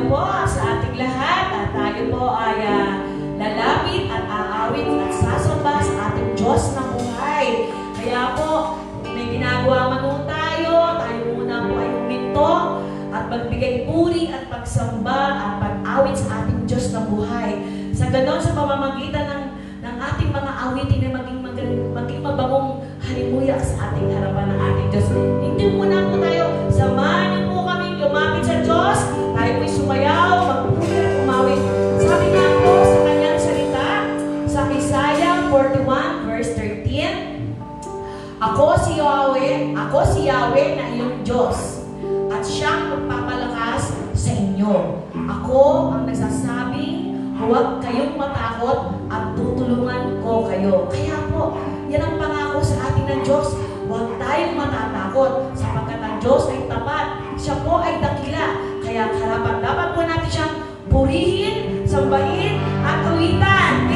po sa ating lahat at tayo po ay lalapit at aawit at sasamba sa ating Diyos na buhay. Kaya po, kung may ginagawa man po tayo muna po ay huminto at magbigay puri at pagsamba at pag-awit sa ating Diyos na buhay. Sa ganon, sa pamamagitan ng ating mga awitin na maging mabangong halimuyak sa ating harapan ng ating Diyos. Hindi muna po tayo, samahan niyo po kami lumapit sa Diyos. Tayo po'y sumayaw, magpupuri at umawit. Sabi nga po sa kanyang salita, sa Isaiah 41 verse 13, Ako si Yahweh na iyong Diyos, at siyang magpapalakas sa inyo. Ako ang nagsasabing, huwag kayong matakot at tutulungan ko kayo. Kaya po, yan ang pangako sa atin ng Diyos. Huwag tayong matatakot sapagkat ang Diyos ay tapat. Siya po ay dakila. Kaya dapat po natin siyang purihin, sambahin, at awitan.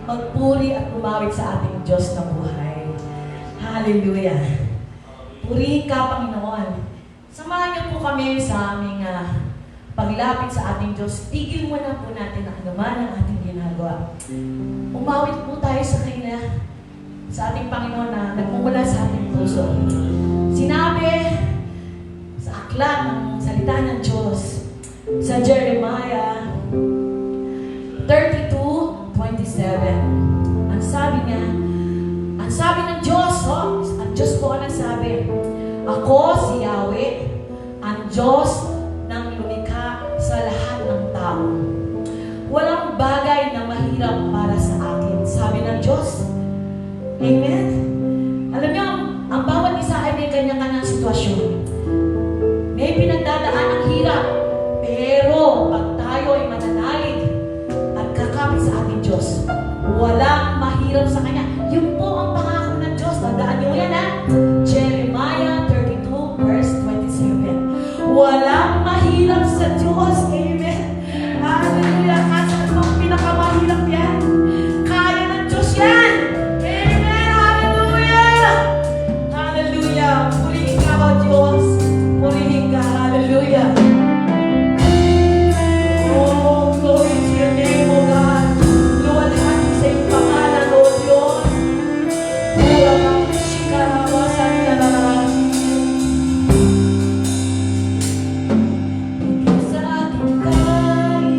magpuri at lumawit sa ating Diyos na buhay. Hallelujah! Purihin ka, Panginoon. Samahan niyo po kami sa aming paglapit sa ating Diyos. Tigil muna po natin ang anuman ang ating ginagawa. Umawit po tayo sa Kanya, sa ating Panginoon na nagmumula sa ating puso. Sinabi sa aklat ng salita ng Diyos sa Jeremiah 32:27. Ang sabi ng Diyos, ang Diyos po ang nagsabi, ako si Yahweh, ang Diyos ng lumikha sa lahat ng tao. Walang bagay na mahirap para sa akin, sabi ng Diyos. Amen? Alam niyo, ang bawat isa ay may kanya-kanyang sitwasyon. May pinagdadaan ng hirap, pero pag tayo ay mananalig at kakapit sa ating Diyos, walang mahirap sa Kanya. Yun po ang pangako ng Diyos. Tandaan niyo yan, Jeremiah 32:27. Walang mahirap sa Diyos. Amen. Hallelujah. Kahit sa anong pinakamahirap yan, kaya ng Diyos yan. Amen. Hallelujah. Hallelujah. Purihin ka, O Diyos. Purihin ka. Hallelujah. Oh, glory to your name, O God. Luwalhati sa iyong pangalan, O Diyos. Sa aking kailangan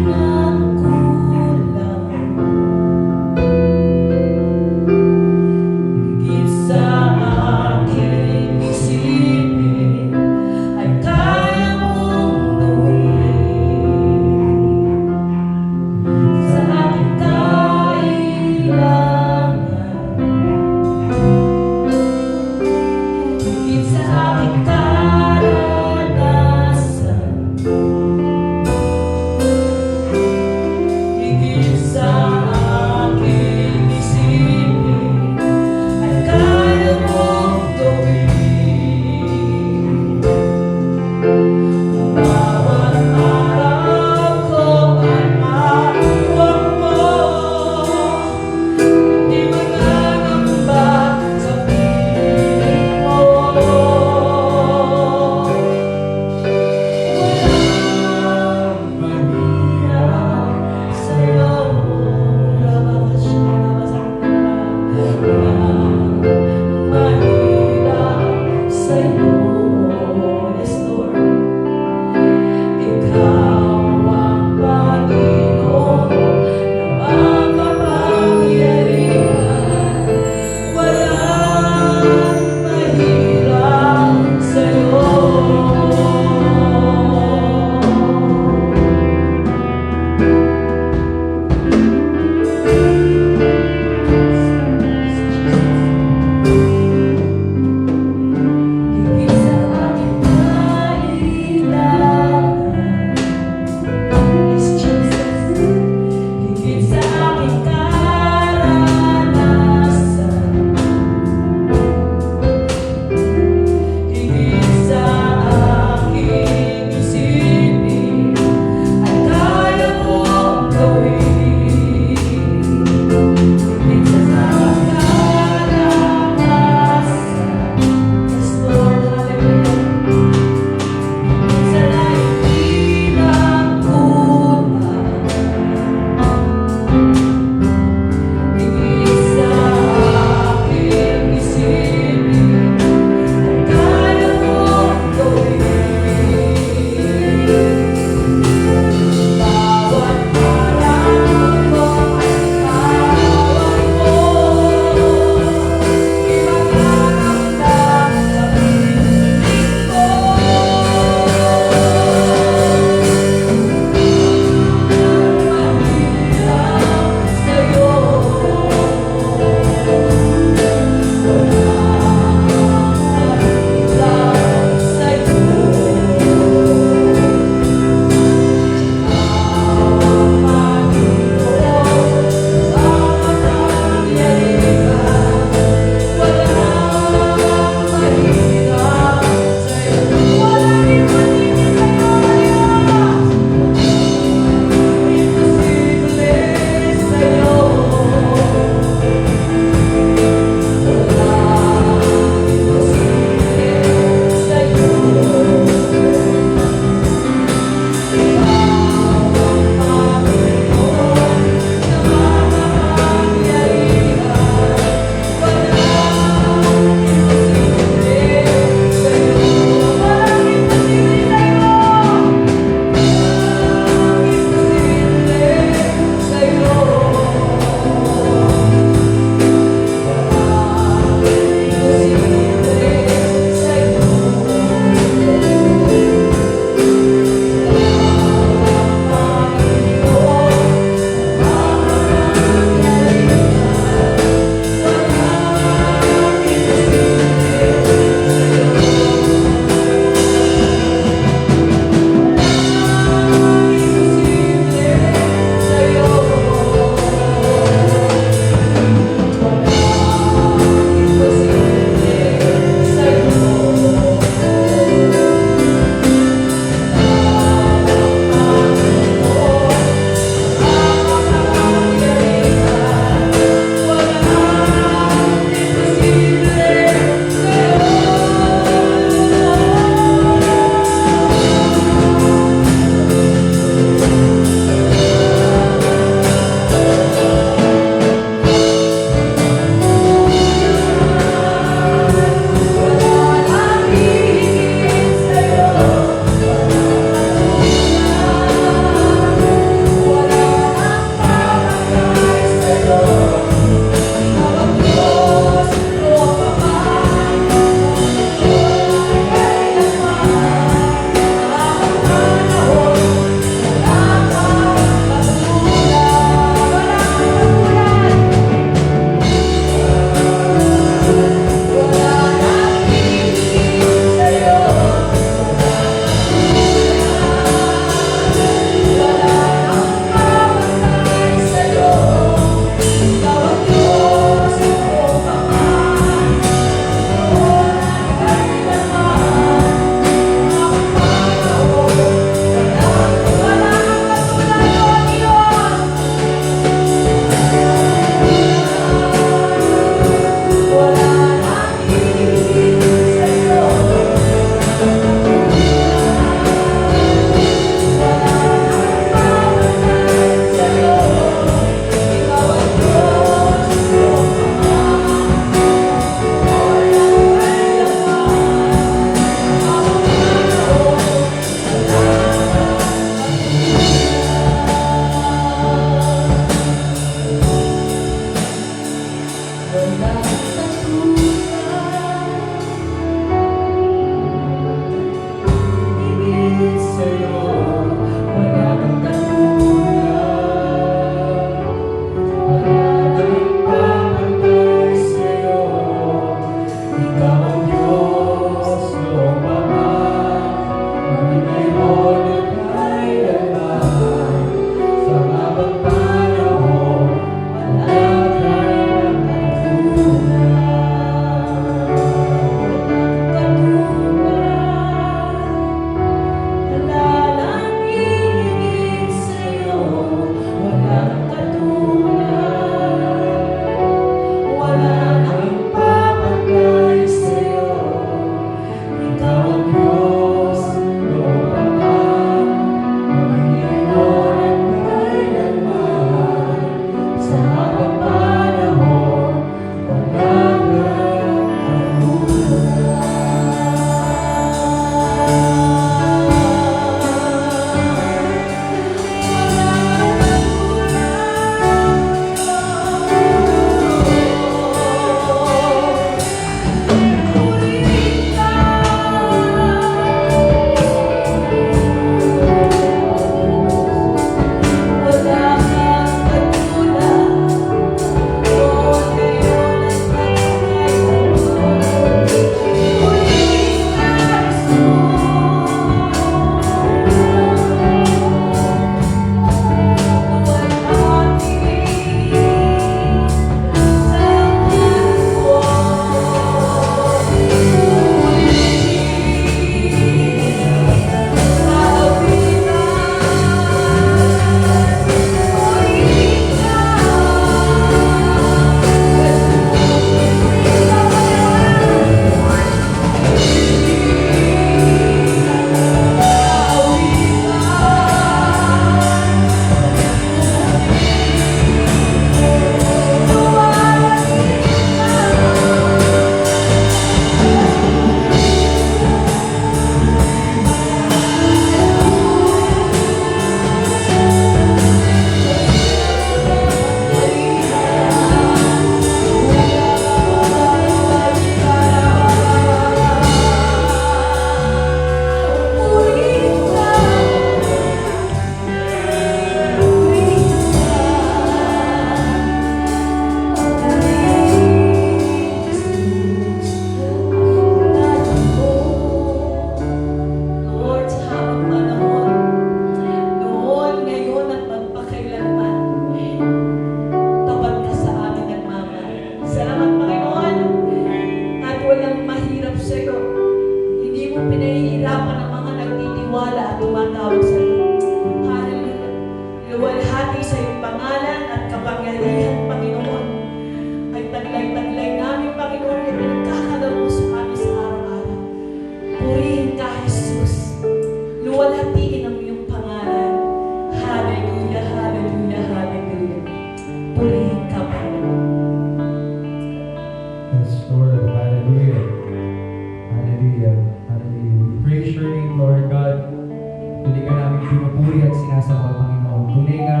at sinasamba, Panginoon. Tunay nga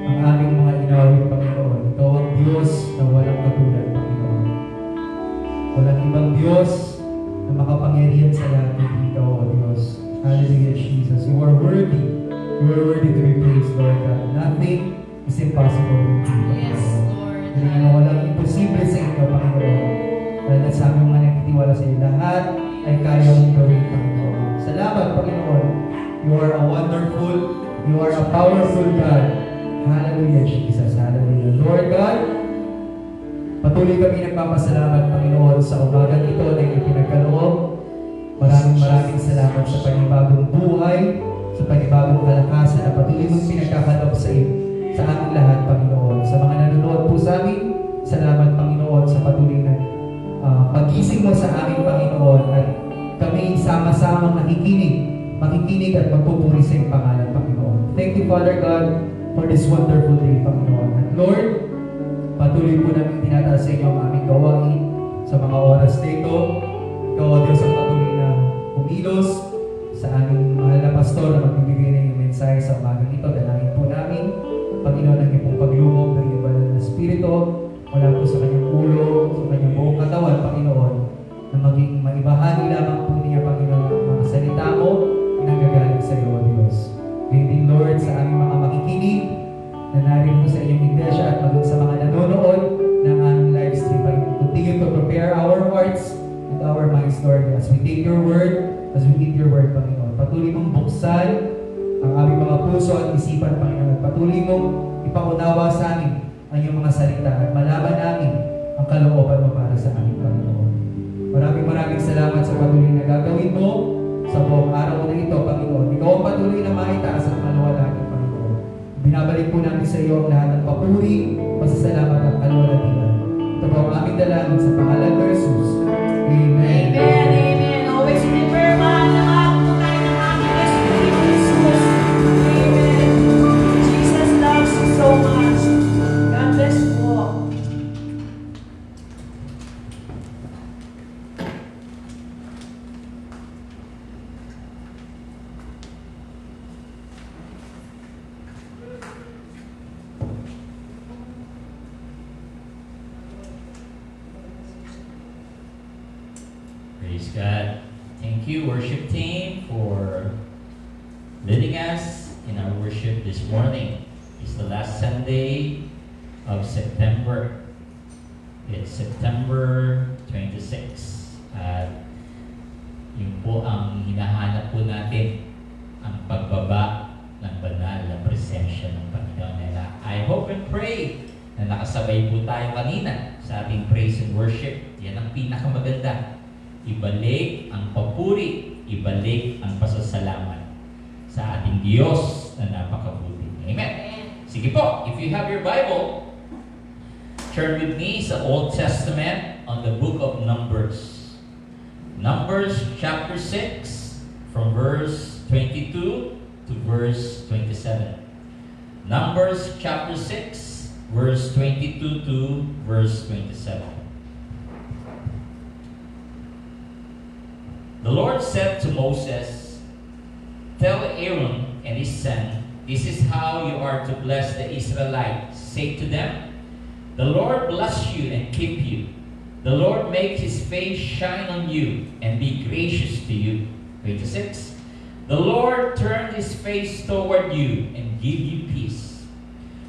ang aming mga inawit, Panginoon. Ikaw ang Diyos na walang katulad, Panginoon. Walang ibang Diyos na makapangyarihan sa lahat ng Ikaw, O Diyos. Hallelujah, Jesus. You are worthy. You are worthy to be praised, Lord God. Nothing is impossible with you, Yes, Panginoon. Lord. Hindi nga walang imposible sa inyo, Panginoon. Dahil sa aming mga nagtitiwala sa iyo, lahat ay kaya mong gawin, Panginoon. Salamat, Panginoon. You are a wonderful, you are a powerful God. Hallelujah, Jesus. Hallelujah. Lord God, patuloy kami nagpapasalamat, Panginoon, sa umagang ito na iyong pinagkaloob. Maraming salamat sa panibagong buhay, sa panibagong kalakasan na patuloy mong pinagkakaloob sa aming lahat, Panginoon. Sa mga nanonood po sa amin, salamat, Panginoon, sa patuloy na pag-ising mo sa amin, Panginoon, at kami sama-samang makikinig at magpupuri sa iyong pangalan, Panginoon. Thank you, Father God, for this wonderful day, Panginoon. At Lord, patuloy po namin tinataas sa inyo ang aming gawain sa mga oras na ito. Ikaw, O Diyos, ang patuloy na kumilos sa aming mahal na pastor na magbibigay ng iyong mensahe sa umagang ito. Dalangin po namin, Panginoon, ang iyong pong paglubog ng iyong banal na Espiritu mula po sa kanyang ulo, sa kanyang buong katawan, Panginoon, na maging maibahagi lamang po niya, Panginoon, ang mga salita mo na nanggagaling sa iyo, O Diyos. Ngayon din, Lord, sa aming mga makikinig na narito sa inyong iglesia at maging sa mga nanonood ng aming live stream. Continue to prepare our hearts and our minds, Lord, as we take your word, as we eat your word, Panginoon. Patuloy mong buksan ang aming mga puso at isipan, Panginoon. Patuloy mong ipaunawa sa amin ang iyong mga salita at malaman namin ang kalooban mo para sa aming Panginoon. Maraming salamat sa patuloy na gagawin mo sa buong araw na ito, Panginoon. Ikaw ang patuloy na maitaas at maluwalhati, Panginoon. Binabalik po namin sa iyo ang lahat ng papuri, pasasalamat at kalwalhatian. Ito po ang aming dalangin sa pangalan ni Jesus. Amen. Amen, amen. Always remember, mahal na mahal po tayo ng ating Espiritu Jesus. Amen. Jesus loves you so much. God bless you po. Praise God. Thank you, worship team, for leading us in our worship this morning. It's the last Sunday of September. It's September 26. At yun po ang hinahanap po natin, ang pagbaba ng banal na presensya ng Panginoon. And I hope and pray na nakasabay po tayo kanina sa ating praise and worship. Yan ang pinakamaganda. Ibalik ang papuri, ibalik ang pasasalamat sa ating Diyos na napakabuti. Amen. Sige po, if you have your Bible, turn with me sa Old Testament on the book of Numbers. Numbers chapter 6 from verse 22 to verse 27. Numbers chapter 6 verse 22 to verse 27. The Lord said to Moses, "Tell Aaron and his son, this is how you are to bless the Israelites. Say to them, the Lord bless you and keep you. The Lord make his face shine on you and be gracious to you." 26. The Lord turn his face toward you and give you peace,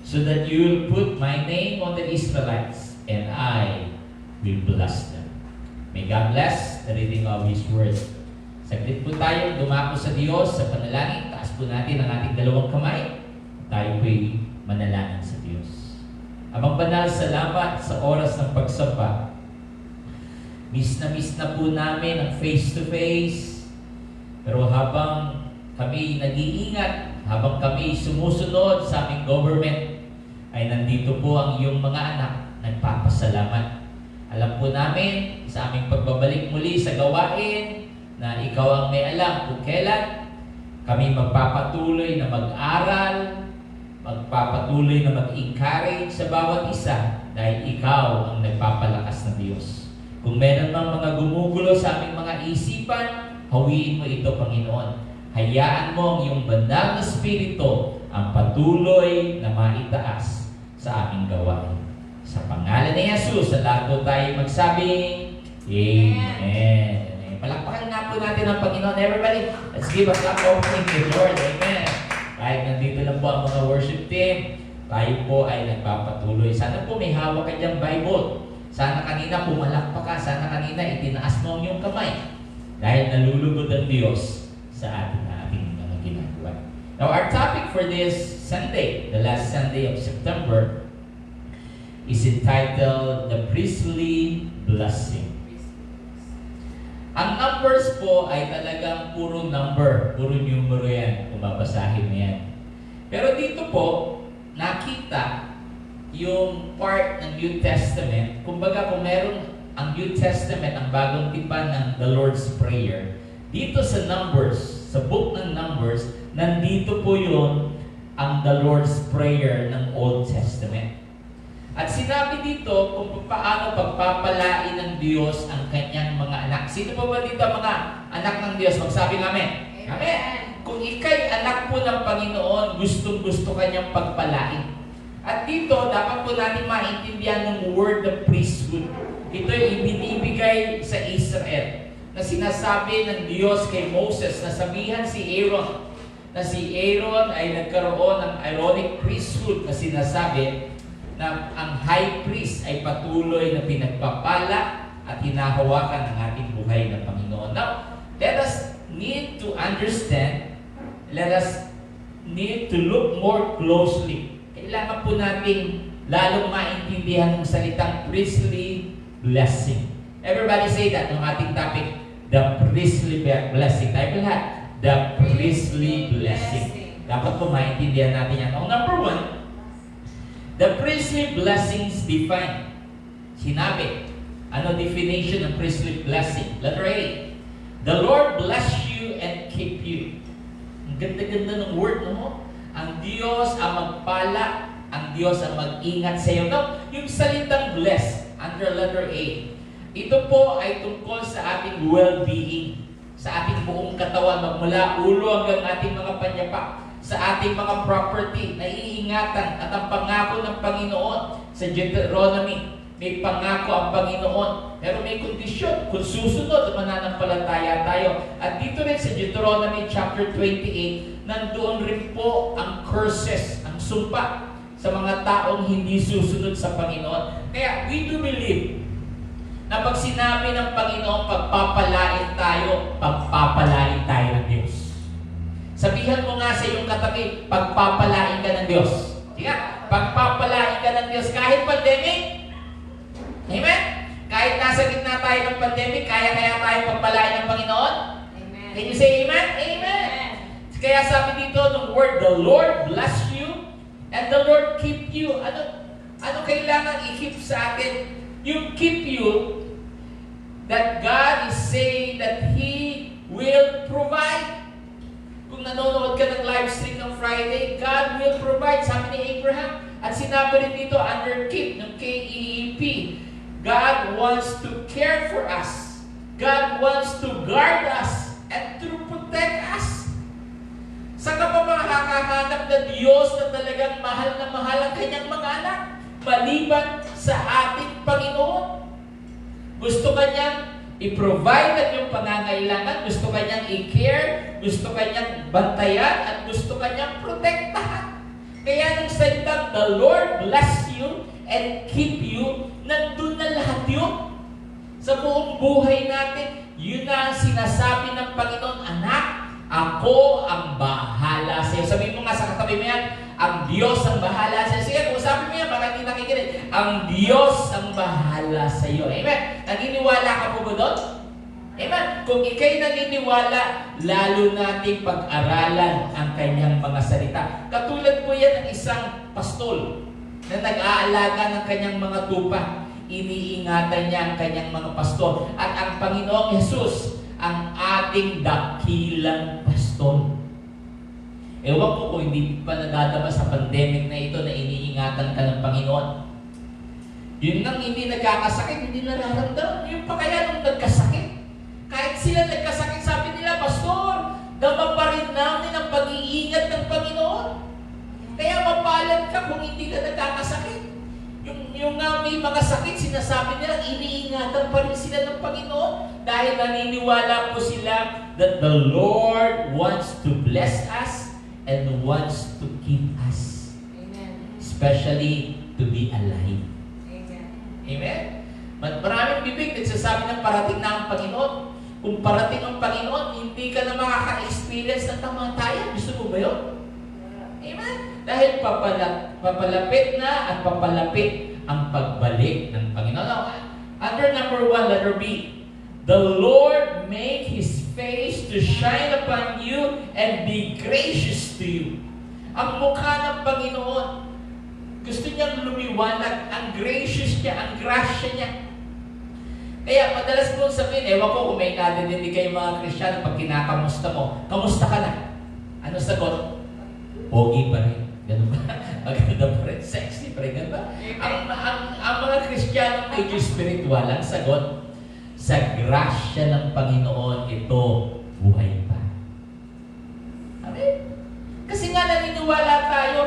so that you will put my name on the Israelites, and I will bless them. May God bless the reading of His Word. Saglit po tayo dumako sa Diyos sa panalangin. Taas po natin ang ating dalawang kamay. Tayo po'y manalangin sa Diyos. Amang banal, salamat sa oras ng pagsamba. Miss na po namin ang face-to-face. Pero habang kami nag-iingat, habang kami sumusunod sa aming government, ay nandito po ang iyong mga anak nagpapasalamat. Alam po namin sa aming pagbabalik muli sa gawain na ikaw ang may alam kung kailan kami magpapatuloy na mag-aral, magpapatuloy na mag-encourage sa bawat isa dahil ikaw ang nagpapalakas ng Diyos. Kung meron mang mga gumugulo sa aming mga isipan, hawiin mo ito, Panginoon. Hayaan mo ang iyong banal na Espiritu ang patuloy na maitaas sa aming gawain. Sa pangalan ni Jesus, sa lahat po tayo magsabing, Amen. Amen. Palakpakan nga po natin ang Panginoon. Everybody, let's give a clap offering to the Lord. Amen. Kahit nandito lang po ang mga worship team, tayo po ay nagpapatuloy. Sana po may hawak ka diyang Bible. Sana kanina pumalakpak ka. Sana kanina itinaas mo ang iyong kamay. Dahil nalulugod ang Diyos sa ating mga ginagawa. Now, our topic for this Sunday, the last Sunday of September, is entitled The Priestly Blessing. Ang numbers po ay talagang puro number, puro numero yan, kung babasahin mo yan. Pero dito po, nakita yung part ng New Testament. Kumbaga kung meron ang New Testament, ang bagong tipan ng the Lord's Prayer, dito sa Numbers, sa book ng Numbers, nandito po yun ang the Lord's Prayer ng Old Testament. At sinabi dito kung paano pagpapalain ng Diyos ang kanyang mga anak. Sino po ba dito ang mga anak ng Diyos? Magsabi namin. Amen. Kung ikay anak po ng Panginoon, gustong-gusto kanyang pagpalain. At dito, dapat po natin maintindihan ng word of priesthood. Ito ay ibinibigay sa Israel na sinasabi ng Diyos kay Moses na sabihan si Aaron na si Aaron ay nagkaroon ng Aaronic priesthood na sinasabi na ang high priest ay patuloy na pinagpapala at hinahawakan ng ating buhay ng Panginoon. Now, let us need to understand, let us need to look more closely. Kailangan po natin lalong maintindihan ng salitang priestly blessing. Everybody say that ng ating topic, the priestly blessing. Tayo po lahat, the priestly blessing. Dapat po maintindihan natin yan. Number one, the priestly blessings defined. Sinabi, ano definition ng priestly blessing? Letter A, the Lord bless you and keep you. Ang ganda-ganda ng word, no? Ang Diyos ang magpala, ang Diyos ang mag-ingat sa iyo. Now, yung salitang bless, under letter A, ito po ay tungkol sa ating well-being, sa ating buong katawan, magmula ulo hanggang ating mga panyapak, sa ating mga property, naiingatan at ang pangako ng Panginoon sa Deuteronomy. May pangako ang Panginoon, pero may kondisyon kung susunod mananampalataya tayo. At dito rin sa Deuteronomy chapter 28, nandoon rin po ang curses, ang sumpa sa mga taong hindi susunod sa Panginoon. Kaya we do believe na pag sinabi ng Panginoon pagpapalain tayo ng Diyos. Sabihan mo nga sa iyong katabi, pagpapalain ka ng Diyos. Sige, pagpapalain ka ng Diyos kahit pandemic. Amen? Kahit nasa gitna tayo ng pandemic, kaya tayo pagpalain ng Panginoon? Amen. Can you say amen? Amen. Kaya sabi dito ng word, the Lord bless you and the Lord keep you. Ano kailangan i-keep sa atin? Yung keep you, that God is saying that He will provide. Kung nanonood ka ng live stream ng Friday, God will provide. Sabi ni Abraham. At sinabi rin dito under keep, ng K-E-E-P. God wants to care for us. God wants to guard us and to protect us. Saan ka pa makakahanap na Diyos na talagang mahal ang kanyang mga anak? Maliban sa ating Panginoon. Gusto kanyang i-provide ang iyong pangangailangan, gusto kanyang i-care, gusto kanyang bantayan, at gusto kanyang protektahan. Kaya nung salitang, the Lord bless you and keep you, nandun na lahat yun. Sa buong buhay natin, yun na ang sinasabi ng Panginoon, anak, ako ang bahala sa iyo. Sabihin mo nga sa katabi mo yan, ang Diyos ang bahala sa iyo. Sige, kung sabi mo yan, baka hindi nakikinig. Ang Diyos ang bahala sa iyo. Amen? Naniniwala ka po ba doon? Amen? Kung ikay naniniwala, lalo nating pag-aralan ang kanyang mga salita. Katulad po yan ng isang pastol na nag-aalaga ng kanyang mga tupa. Iniingatan niya ang kanyang mga pastor. At ang Panginoong Hesus, ang ating dakilang pastor. Ewan ko kung hindi pa nadadama sa pandemic na ito na iniingatan ka ng Panginoon. Yun nang hindi nagkakasakit, hindi nararamdaman. Yung pa kaya nung nagkasakit. Kahit sila nagkasakit, sabi nila, Pastor, dama pa rin pag-iingat ng Panginoon. Kaya mapalad ka kung hindi ka nagkakasakit. Yung may mga sakit, sinasabi nila, iniingatan pa rin sila ng Panginoon dahil naniniwala po sila that the Lord wants to bless us and wants to keep us. Amen. Especially to be alive. Amen. Amen? Maraming bibig nagsasabi ng parating na ang Panginoon. Kung parating ang Panginoon, hindi ka na makaka-experience ng kamatayan. Gusto mo ba yun? Amen? Dahil papalapit na at papalapit ang pagbalik ng Panginoon. Now, under number 1, letter B, the Lord make His face to shine upon you and be gracious to you. Ang mukha ng Panginoon, gusto niyang lumiwanag, ang gracious niya, ang grasya niya. Kaya madalas po sabihin, ewan ko kung may nadidinig kayong mga Kristiyano pag kinakamusta mo, kamusta ka na? Ano sagot? Pogi pa rin. Ganun ba? Maganda pa rin. Sexy pa rin. Ganun ba? Ang mga Kristiyano medyo spiritual, ang sagot, sa grasya ng Panginoon, ito, buhay pa. Amen? Kasi nga naniniwala tayo,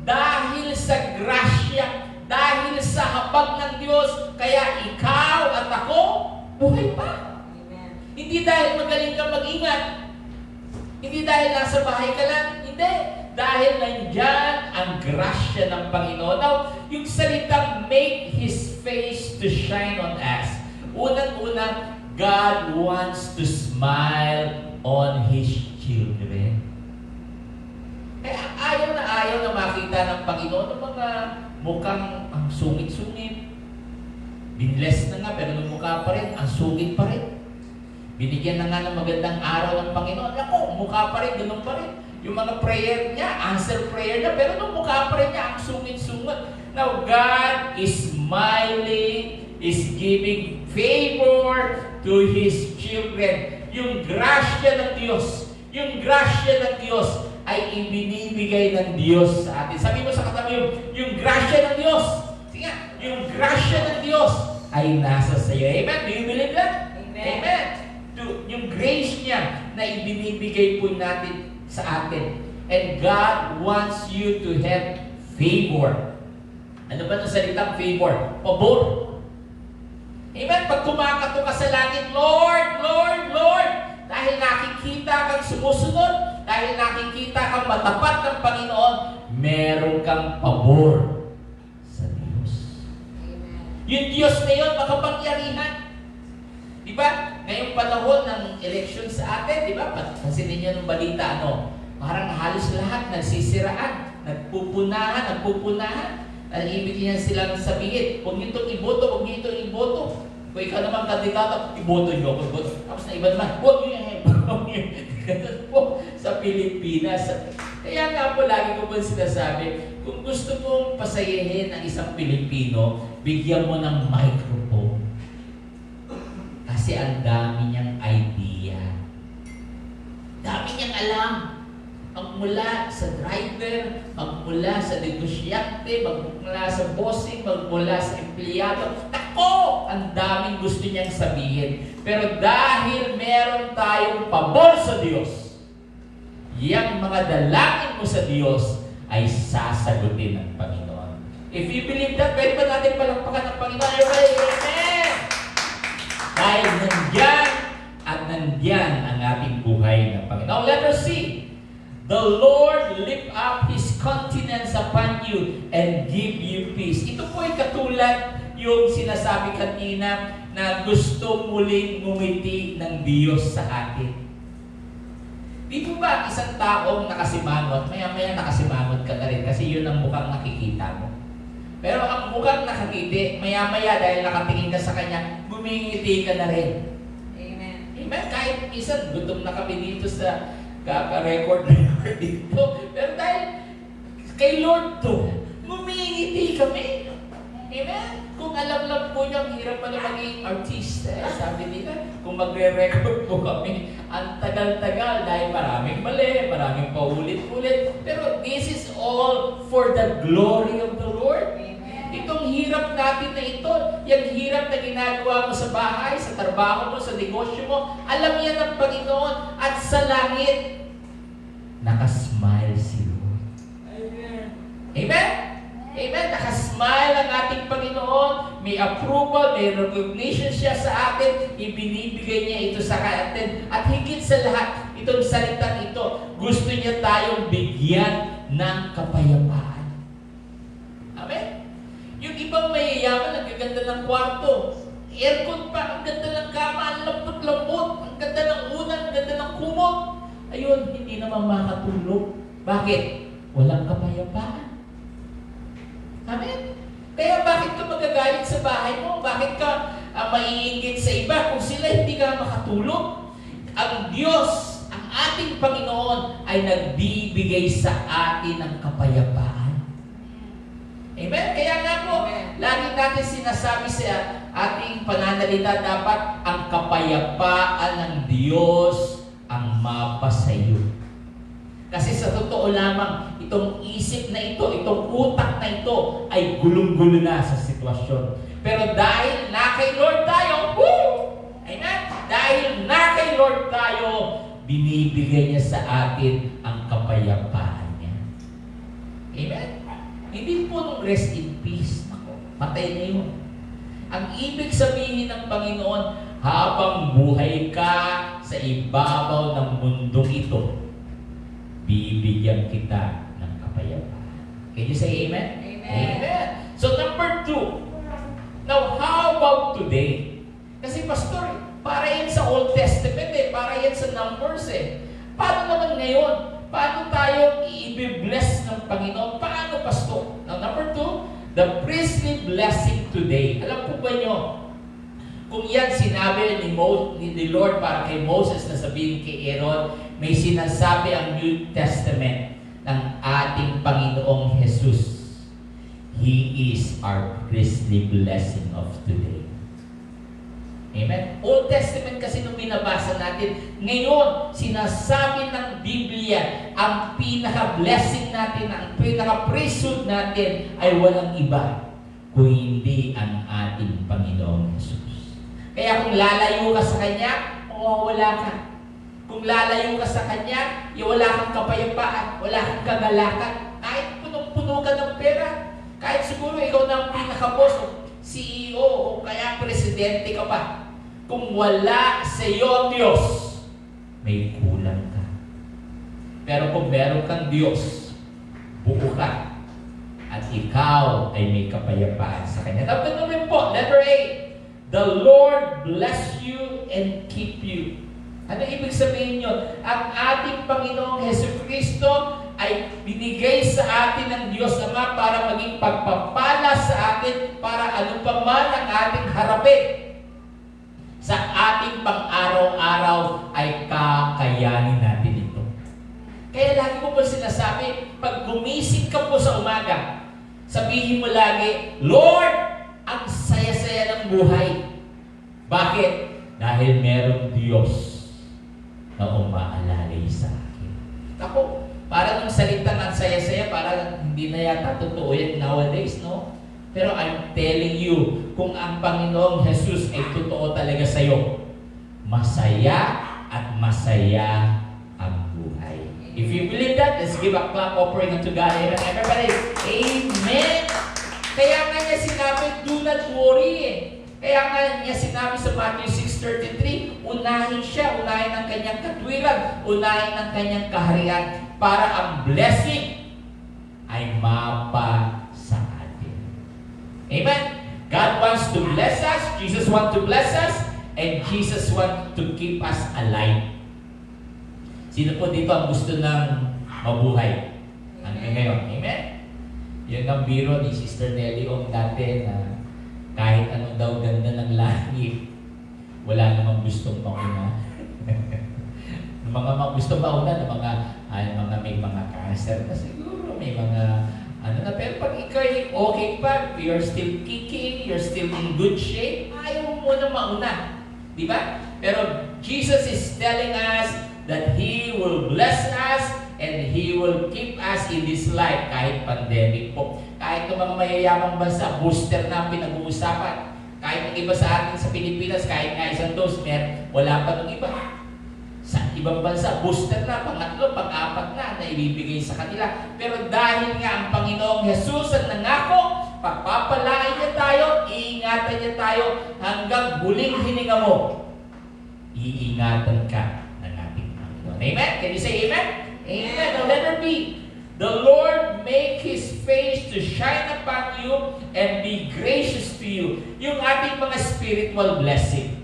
dahil sa grasya, dahil sa habag ng Diyos, kaya ikaw at ako, buhay pa. Amen. Hindi dahil magaling ka mag-ingat. Hindi dahil nasa bahay ka lang. Hindi. Dahil nandyan ang grasya ng Panginoon. Now, yung salitang make His face to shine on us. Unang-una, God wants to smile on His children. Kaya ayaw na makita ng Panginoon ng mga mukhang ang sungit-sungit. Binless na nga, pero nung mukha pa rin, ang sungit pa rin. Binigyan na nga ng magandang araw ng Panginoon. Ako, mukha pa rin, ganun pa rin. Yung mga prayer niya, answer prayer niya, pero nung mukha pa rin niya, ang sungit-sungat. Now, God is smiling, is giving favor to His children. Yung grasya ng Diyos, ay ibinibigay ng Diyos sa atin. Sabi mo sa katabi yung grasya ng Diyos. Sige nga, yung grasya ng Diyos ay nasa sa iyo. Amen? Do you believe that? Amen. Amen. Yung grace niya na ibinibigay po natin sa atin. And God wants you to have favor. Ano ba itong salitang favor? Pabor. Amen? Pag kumakato ka sa langit, Lord, Lord, Lord, dahil nakikita kang sumusunod, dahil nakikita kang matapat ng Panginoon, meron kang pabor sa Diyos. Amen. Yung Diyos na yun, makapangyarihan. Di ba? Ngayong panahon ng election sa atin, di ba? Pansinin niyo ng balita, parang halos lahat nagsisiraan, nagpupunahan. Ibig niya silang sabihin, huwag niyo itong iboto, huwag niyo itong iboto. Kung ikaw naman kandidato, iboto niyo ako. Tapos na iba naman, huwag niyo yan. Ganun po sa Pilipinas. Kaya nga po, lagi ko po sinasabi, kung gusto mong pasayahin ang isang Pilipino, bigyan mo ng microphone. Kasi ang dami niyang idea. Dami niyang alam. Magmula sa driver, magmula sa negosyante, magmula sa bossing, magmula sa empleyado. Tako! Ang daming gusto niyang sabihin. Pero dahil meron tayong pabor sa Diyos, yung mga dalangin mo sa Diyos ay sasagutin ng Panginoon. If you believe that, pwede ba natin palakpakan ng Panginoon? Amen! Dahil nandyan ang ating buhay ng Panginoon. Letter C. The Lord lift up His countenance upon you and give you peace. Ito po ay katulad yung sinasabi kanina na gusto muling ngumiti ng Diyos sa atin. Di po ba isang taong nakasimangot, maya-maya nakasimangot ka na rin kasi yun ang mukhang nakikita mo. Pero ang mukhang nakakiti, maya-maya dahil nakatingin ka sa Kanya, gumingiti ka na rin. Amen. Amen? Kahit minsan, gutom na kami dito sa kaka-record dito. Pero dahil kay Lord to, ngumingiti kami. Amen? Kung alam lang po niyo, ang hirap pala maging artista. Sabi nila, kung magre-record po kami, ang tagal-tagal dahil maraming mali, maraming paulit-ulit. Pero this is all for the glory of the Lord. Amen. Itong hirap natin na ito, yung hirap na ginagawa mo sa bahay, sa trabaho mo, sa negosyo mo, alam yan ng Panginoon at sa langit. nakasmile si Lord. Amen? Amen? Nakasmile ang ating Panginoon. May approval, may recognition siya sa atin. Ibinibigay niya ito sa atin. At higit sa lahat, itong salitang ito, gusto niya tayong bigyan ng kapayapaan. Amen? Yung ibang mayayaman, ang gaganda ng kwarto. Aircon pa, ang ganda ng kama, ang lambot-lambot, ang ganda ng unan, ang ganda ng kumot. Ayun, hindi naman makatulog. Bakit? Walang kapayapaan. Amen? Kaya bakit ka magagalit sa bahay mo? Bakit ka maiinggit sa iba kung sila hindi ka makatulog? Ang Diyos, ang ating Panginoon ay nagbibigay sa atin ng kapayapaan. Amen? Kaya nga po, lagi natin sinasabi sa ating pananalita, dapat ang kapayapaan ng Diyos ang mapasayo. Kasi sa totoo lamang, itong isip na ito, itong utak na ito, ay gulong-gulo na sa sitwasyon. Pero dahil na kay Lord tayo, woo! Amen? Dahil na kay Lord tayo, binibigay niya sa atin ang kapayapaan niya. Amen? Hindi po nung rest in peace. Ako, patay na yun. Ang ibig sabihin ng Panginoon, habang buhay ka sa ibabaw ng mundong ito, bibigyan kita ng kapayapaan. Can you say amen? Amen. Amen. So number 2. Now, how about today? Kasi pastor, para yan sa Old Testament para yan sa Numbers Paano naman ngayon? Paano tayo i-bless ng Panginoon? Paano, pastor? Now, number 2, the priestly blessing today. Alam po ba nyo, kung yan sinabi ni Lord para kay Moses na sabihin kay Aaron, may sinasabi ang New Testament ng ating Panginoong Jesus. He is our priestly blessing of today. Amen? Old Testament kasi nung binabasa natin, ngayon, sinasabi ng Biblia, ang pinaka-blessing natin, ang pinaka-priesthood natin ay walang iba kung hindi ang ating Panginoong Jesus. Kaya kung lalayo ka sa Kanya, mawawala ka. Kung lalayo ka sa Kanya, wala kang kapayapaan, wala kang kagalakan. Kahit punong-puno ka ng pera, kahit siguro ikaw na ang pinaka-boss, CEO, o kaya presidente ka pa. Kung wala sa iyo ang Diyos, may kulang ka. Pero kung meron kang Diyos, buo ka. At ikaw ay may kapayapaan sa Kanya. Tapos naman po, letter A. The Lord bless you and keep you. Ano ibig sabihin nyo? Ang ating Panginoong Jesucristo ay binigay sa atin ng Diyos Ama para maging pagpapala sa atin para ano pa man ang ating harapin. Sa ating pang-araw-araw ay kakayanin natin ito. Kaya lagi ko po sinasabi, pag gumising ka po sa umaga, sabihin mo lagi, Lord, ang saya-saya ng buhay. Bakit? Dahil merong Diyos na umaalalay sa akin. Ako, parang yung salitang ang saya-saya, parang hindi na yata totoo yan nowadays, no? Pero I'm telling you, kung ang Panginoong Jesus ay totoo talaga sa'yo, masaya at masaya ang buhay. If you believe that, let's give a clap offering unto God. Amen. Everybody, amen. Kaya nga niya sinabi, do not worry Kaya nga niya sinabi sa Matthew 6:33, unahin siya, unahin ang kanyang katwiran, unahin ang kanyang kaharian para ang blessing ay mapa sa atin. Amen? God wants to bless us, Jesus wants to bless us, and Jesus wants to keep us alive. Sino po dito ang gusto ng mabuhay? Hanggang ngayon. Amen? Yun ang biro ni Sister Nelly Ong dati na kahit anong daw ganda ng langit, wala namang gustong mauna. mga gustong mauna ng mga may mga cancer na siguro, may mga na, pero pag ikaw ay okay pa, you're still kicking, you're still in good shape, ayaw mo muna mauna. Di ba? Pero Jesus is telling us that He will bless us and He will keep us in this life kahit pandemic po. Kahit ng mga mayayamang bansa, booster na ang pinag-uusapan. Kahit ng iba sa atin sa Pilipinas, kahit nga isang dose, wala pa ng iba. Sa ibang bansa, booster na, pangatlo, pang-apat na ibibigay sa kanila. Pero dahil nga ang Panginoong Jesus ang nangako, pagpapalain niya tayo, iingatan niya tayo hanggang huling hininga mo. Iingatan ka ng ating Panginoon. Amen? Can you say amen? Amen. Now letter B. The Lord make His face to shine upon you and be gracious to you. Yung ating mga spiritual blessing.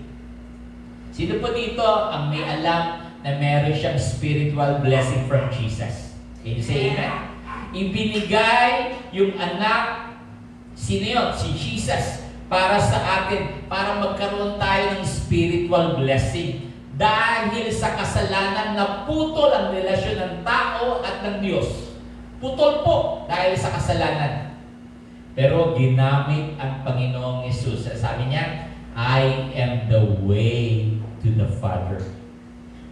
Sino po dito ang may alam na meron siyang spiritual blessing from Jesus? Can you say amen? Ibinigay yung anak, sino yun? Si Jesus. Para sa atin, para magkaroon tayo ng spiritual blessing. Dahil sa kasalanan na putol ang relasyon ng tao at ng Diyos. Putol po dahil sa kasalanan. Pero ginamit ang Panginoong Yesus. Sabi niya, I am the way to the Father.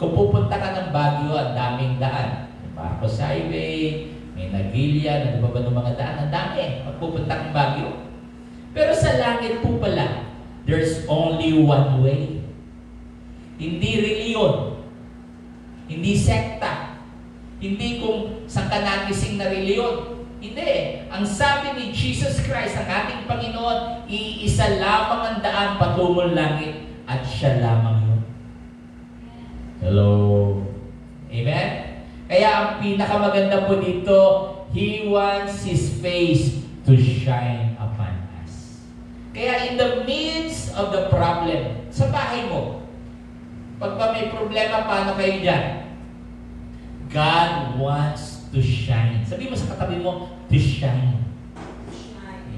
Kung pupunta ka ng Baguio, ang daming daan. May Marcos Highway, may Nagilian, ano ba ng mga daan? Ang dami. Magpupunta kang Baguio. Pero sa langit po pala, there's only one way. Hindi reliyon. Hindi sekta. Hindi kung saan ka nagising na reliyon. Hindi. Ang sabi ni Jesus Christ, ang ating Panginoon, iisa lamang ang daan patungong langit at siya lamang yun. Hello. Amen? Kaya ang pinakamaganda po dito, He wants His face to shine upon us. Kaya in the midst of the problem, sa bahay mo, pag ba may problema, paano kayo dyan? God wants to shine. Sabi mo sa katabi mo, to shine.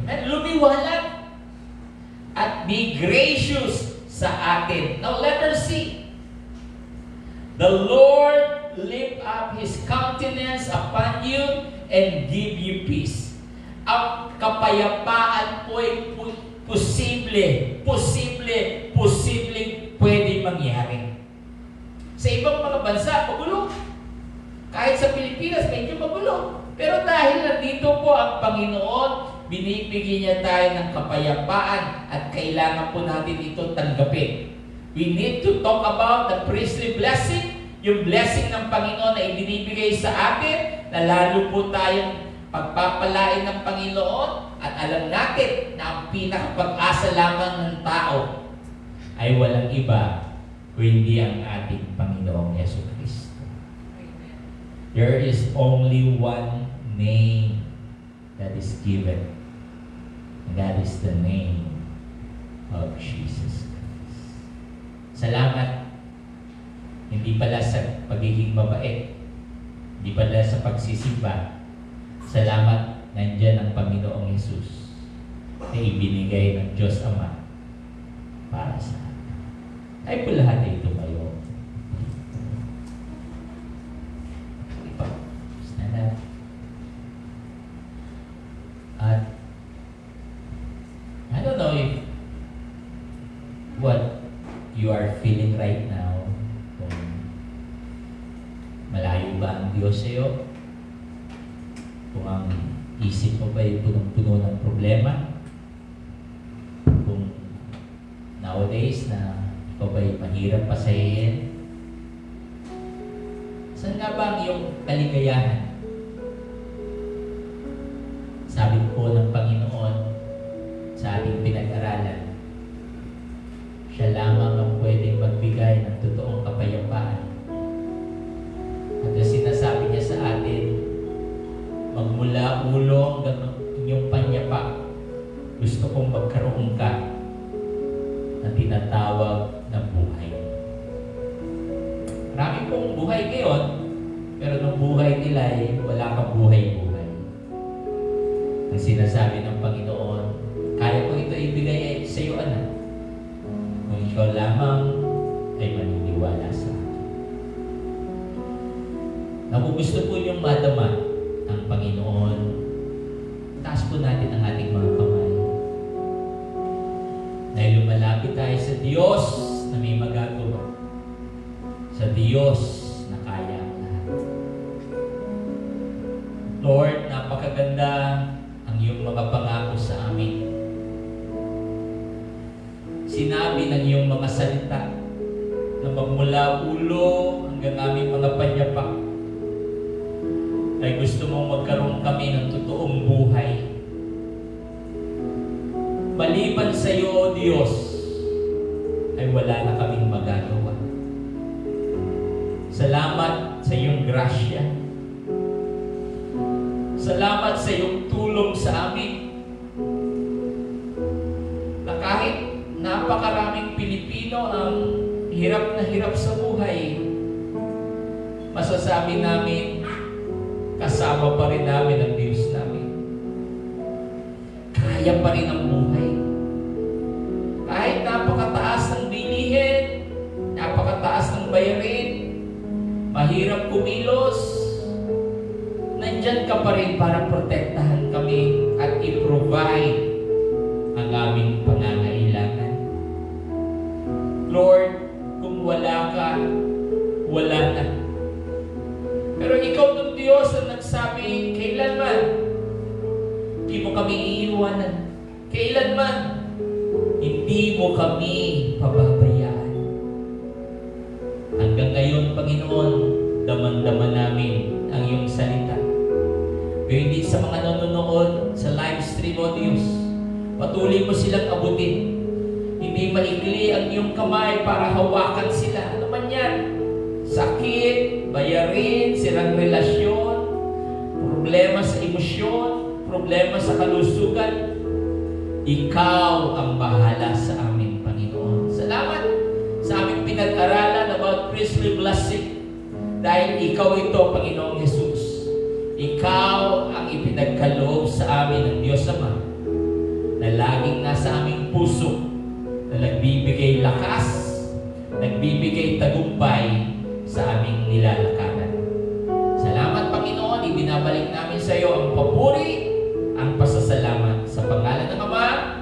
Amen? Lumiwanag. At be gracious sa atin. Now, letter C. The Lord lift up His countenance upon you and give you peace. Ang kapayapaan po ay posible pwede mangyari. Sa ibang mga bansa, magulo. Kahit sa Pilipinas, medyo magulo. Pero dahil nandito po ang Panginoon, binibigyan niya tayo ng kapayapaan at kailangan po natin ito tanggapin. We need to talk about the priestly blessing, yung blessing ng Panginoon na ibinibigay sa atin, na lalo po tayong pagpapalain ng Panginoon at alam natin na ang pinakapag-asa lamang ng tao ay walang iba kundi ang ating Panginoong Yesu Cristo. There is only one name that is given, and that is the name of Jesus Christ. Salamat. Hindi pala sa pagiging mabait, hindi pala sa pagsisimba. Salamat, nandiyan ang Panginoong Yesus na ibinigay ng Diyos Ama para sa atin. Ay po lahat ay tumayo. Stand up. At I don't know if what you are feeling right now, kung malayo ba ang Diyos sa iyo, kung ang isip mo ba ay punong-puno ng problema, kung nowadays na ikaw ba ay mahirap pasahin, saan nga ba ang iyong kaligayahan? Sabi po ng Panginoon sa ating pinag-aralan, siya lamang ang pwedeng magbigay ng totoong kapayapaan. At ang sinasabi niya sa atin, magmula ulo hanggang inyong panyapa, gusto kong magkaroon ka na tinatawag na buhay. Marami pong buhay ngayon, pero nung buhay nila ay wala kang buhay-buhay. Ang sinasabi ng Panginoon, kaya ko ito ibigay sa iyo, anak. Kung ikaw lamang ay maniniwala sa akin. Kung gusto po niyong madama ang Panginoon, taas po natin ang ating mga kamay. Dahil lumalapit tayo sa Diyos na may magagawa. Sa Diyos na kaya ang lahat. Lord, napakaganda ang iyong mga pangako sa amin. Sinabi ng iyong mga salita na magmula ulo hanggang aming mga panyapak, ay gusto mong magkaroon kami ng totoong buhay. Maliban sa iyo, O Diyos, ay wala na kaming magagawa. Salamat sa iyong grasya. Salamat sa iyong tulong sa amin. Na kahit napakaraming Pilipino ang hirap na hirap sa buhay, masasabi namin, kasama pa rin namin ang Diyos namin. Kaya pa rin ang buhay. Kahit napakataas ng bilihin, napakataas ng bayarin, mahirap kumilos, nandyan ka pa rin para protektahan kami at i-provide ang aming pangangailangan. Lord, kung wala ka, wala na. Pero ikaw ng Diyos ang nagsabi, kailanman, hindi mo kami iiwanan. Kailanman, hindi mo kami pababayaan. Hanggang ngayon, Panginoon, daman-daman namin ang iyong salita. Pero hindi sa mga nanonood sa live stream, O Diyos, patuloy mo silang abutin. Hindi maikli ang iyong kamay para hawakan sila. Ano man yan? Sakit, bayarin, sirang relasyon, problema sa emosyon, problema sa kalusugan. Ikaw ang bahala sa amin, Panginoon. Salamat sa aming pinag-aralan about priestly blessing. Dahil ikaw ito, Panginoong Jesus. Ikaw ang ipinagkaloob sa amin ng Diyos Ama na laging nasa aming puso, na nagbibigay lakas, nagbibigay tagumpay sa aming nilalakaran. Salamat, Panginoon. Ibinabalik namin sa iyo ang papuri, ang pasasalamat sa pangalan ng Ama,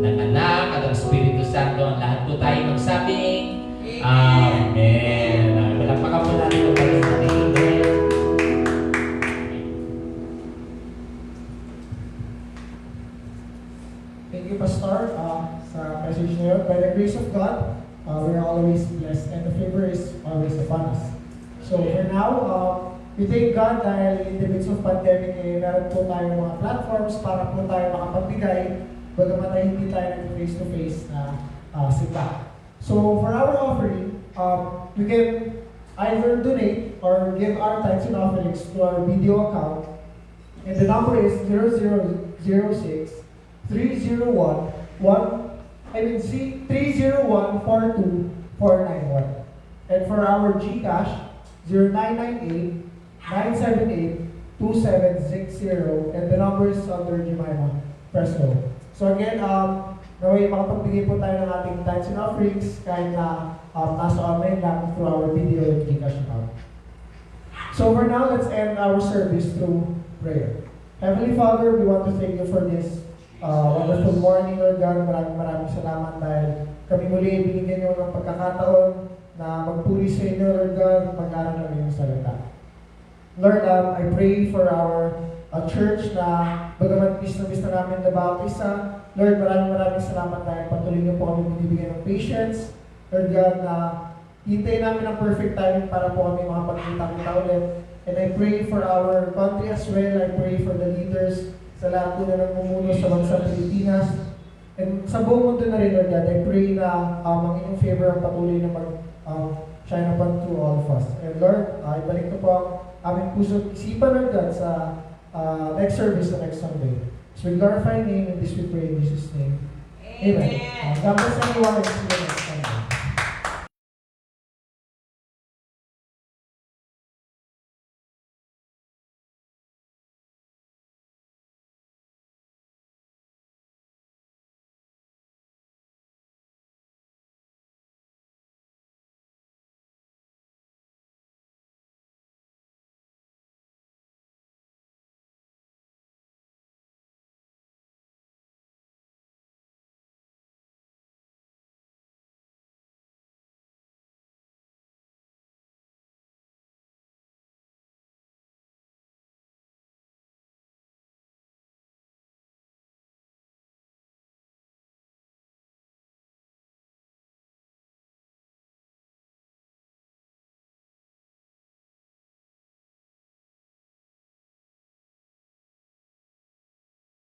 ng Anak at ng Espiritu Santo. Ang lahat po tayo magsabing Amen. Palakpakan po natin ang Panginoon. Amen. Thank you, Pastor, sa message niyo. By the grace of God, we are always blessed and the favor is always upon us. So for now, we thank God dahil in the midst of pandemic, meron po tayong mga platforms para po tayo makapagbigay, bagamat ay hindi tayo nag-face-to-face na simba. So for our offering, we can either donate or give our tithes and offerings to our video account. And the number is 0006 301 42491. And for our GCash, 0998-978-2760. And the number is under Jemima Fresco. So again, naway makapagbigay po tayo ng ating tithes and offerings kahit na nasa online lang through our video and GCash account. So for now, let's end our service through prayer. Heavenly Father, we want to thank you for this wonderful morning, Lord God. Maraming salamat dahil kami muli binigyan niyo ng pagkakataon na magpuri sa inyo, Lord God, mag-aral ng iyong salita. Lord, I pray for our church na bagamat bis na namin na bautisa. Lord, maraming salamat dahil patuloy niyo po kami binibigyan ng patience. Lord God, na hintayin namin ang perfect timing para po kami makapagkita-kita ulit. And I pray for our country as well. I pray for the leaders sa lahat po na nagmumuno sa bansang Pilipinas. And sa buong mundo na rin, Lord God, I pray na ang inyong favor ang patuloy na shine upon to all of us. And Lord, ibalik ko po ang aming puso at isipan, Lord God, sa next service the next Sunday. So we glorify your name and this we pray in Jesus' name. Amen. God bless everyone.